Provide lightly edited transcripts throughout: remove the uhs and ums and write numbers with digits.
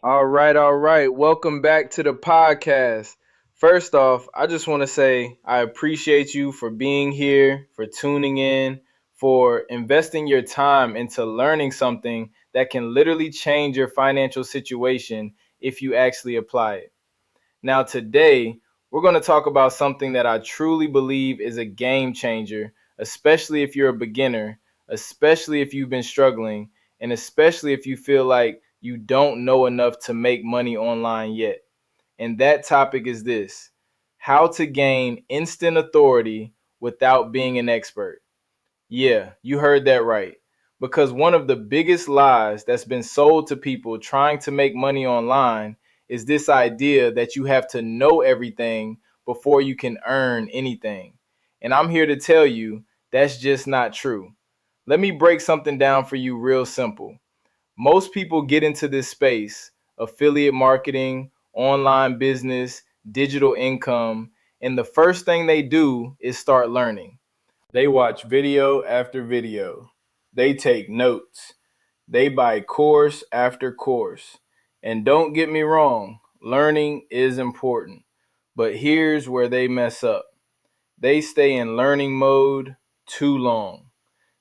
All right. Welcome back to the podcast. First off, I just want to say I appreciate you for being here, for tuning in, for investing your time into learning something that can literally change your financial situation if you actually apply it. Now, today, we're going to talk about something that I truly believe is a game changer, especially if you're a beginner, especially if you've been struggling, and especially if you feel like you don't know enough to make money online yet. And that topic is this: how to gain instant authority without being an expert. Yeah, you heard that right. Because one of the biggest lies that's been sold to people trying to make money online is this idea that you have to know everything before you can earn anything. And I'm here to tell you that's just not true. Let me break something down for you real simple. Most people get into this space, affiliate marketing, online business, digital income, and the first thing they do is start learning. They watch video after video. They take notes. They buy course after course. And don't get me wrong, learning is important. But here's where they mess up. They stay in learning mode too long.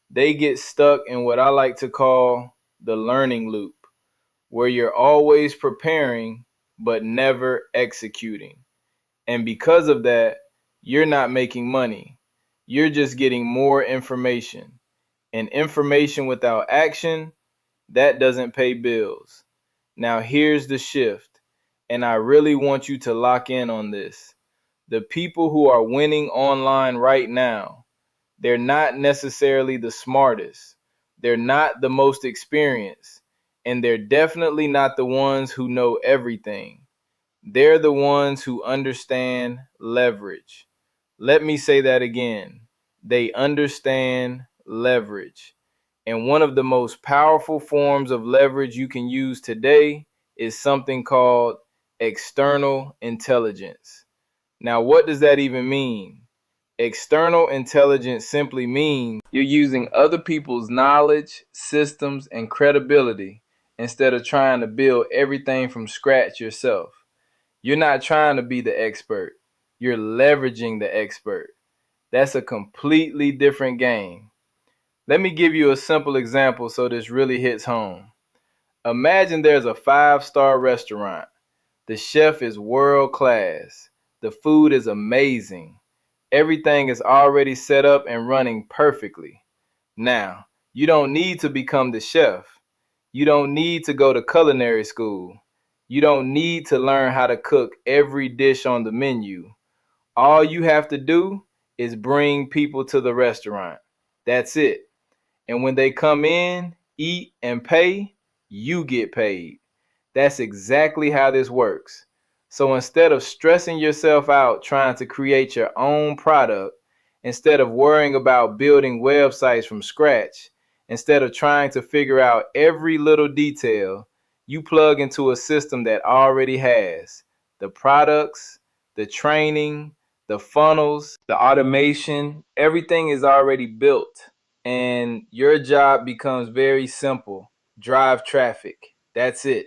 They get stuck in what I like to call the learning loop, where you're always preparing but never executing. And because of that, you're not making money. You're just getting more information. And information without action, that doesn't pay bills. Now, here's the shift. And I really want you to lock in on this. The people who are winning online right now, they're not necessarily the smartest. They're not the most experienced. And they're definitely not the ones who know everything. They're the ones who understand leverage. Let me say that again. They understand leverage. And one of the most powerful forms of leverage you can use today is something called external intelligence. Now, what does that even mean? External intelligence simply means you're using other people's knowledge, systems, and credibility instead of trying to build everything from scratch yourself. You're not trying to be the expert. You're leveraging the expert. That's a completely different game. Let me give you a simple example so this really hits home. Imagine there's a five-star restaurant. The chef is world class. The food is amazing. Everything is already set up and running perfectly. Now, you don't need to become the chef. You don't need to go to culinary school. You don't need to learn how to cook every dish on the menu. All you have to do is bring people to the restaurant. That's it. And when they come in, eat, and pay, you get paid. That's exactly how this works. So instead of stressing yourself out trying to create your own product, instead of worrying about building websites from scratch, instead of trying to figure out every little detail, you plug into a system that already has the products, the training, the funnels, the automation. Everything is already built. And your job becomes very simple: drive traffic. That's it.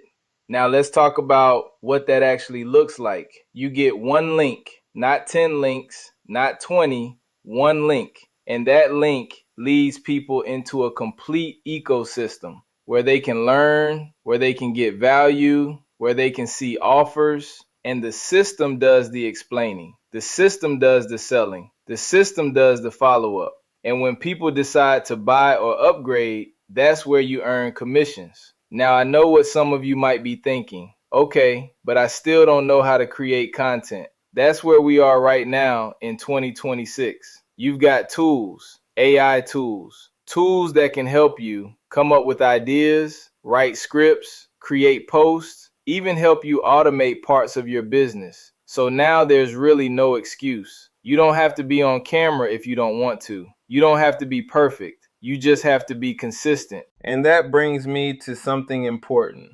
Now let's talk about what that actually looks like. You get one link, not 10 links, not 20, one link. And that link leads people into a complete ecosystem where they can learn, where they can get value, where they can see offers. And the system does the explaining. The system does the selling. The system does the follow up. And when people decide to buy or upgrade, that's where you earn commissions. Now, I know what some of you might be thinking. Okay, but I still don't know how to create content. That's where we are right now in 2026. You've got tools, AI tools, tools that can help you come up with ideas, write scripts, create posts, even help you automate parts of your business. So now there's really no excuse. You don't have to be on camera if you don't want to. You don't have to be perfect. You just have to be consistent. And that brings me to something important.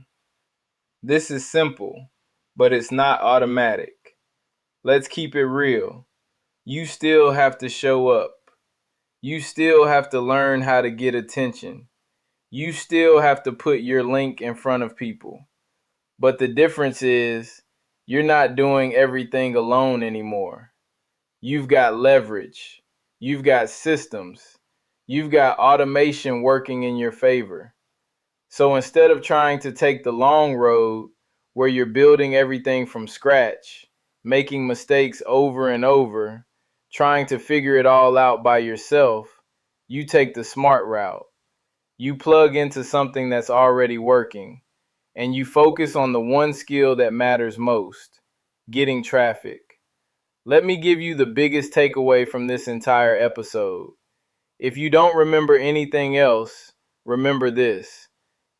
This is simple, but it's not automatic. Let's keep it real. You still have to show up. You still have to learn how to get attention. You still have to put your link in front of people. But the difference is you're not doing everything alone anymore. You've got leverage. You've got systems. You've got automation working in your favor. So instead of trying to take the long road where you're building everything from scratch, making mistakes over and over, trying to figure it all out by yourself, you take the smart route. You plug into something that's already working, and you focus on the one skill that matters most: getting traffic. Let me give you the biggest takeaway from this entire episode. If you don't remember anything else, remember this: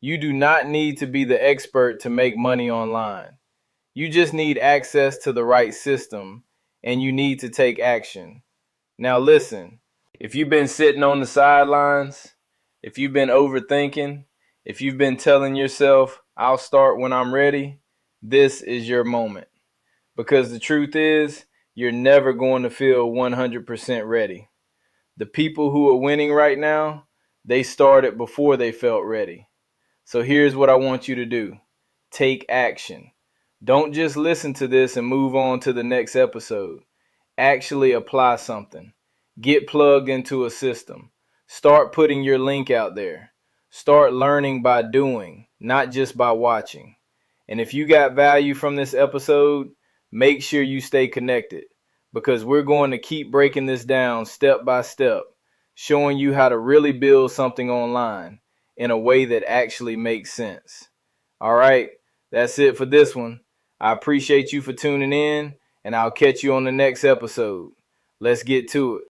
you do not need to be the expert to make money online. You just need access to the right system, and you need to take action. Now listen, if you've been sitting on the sidelines, if you've been overthinking, if you've been telling yourself, I'll start when I'm ready, this is your moment. Because the truth is, you're never going to feel 100% ready. The people who are winning right now, they started before they felt ready. So here's what I want you to do: take action. Don't just listen to this and move on to the next episode. Actually apply something. Get plugged into a system. Start putting your link out there. Start learning by doing, not just by watching. And if you got value from this episode, make sure you stay connected, because we're going to keep breaking this down step by step, showing you how to really build something online in a way that actually makes sense. All right, that's it for this one. I appreciate you for tuning in, and I'll catch you on the next episode. Let's get to it.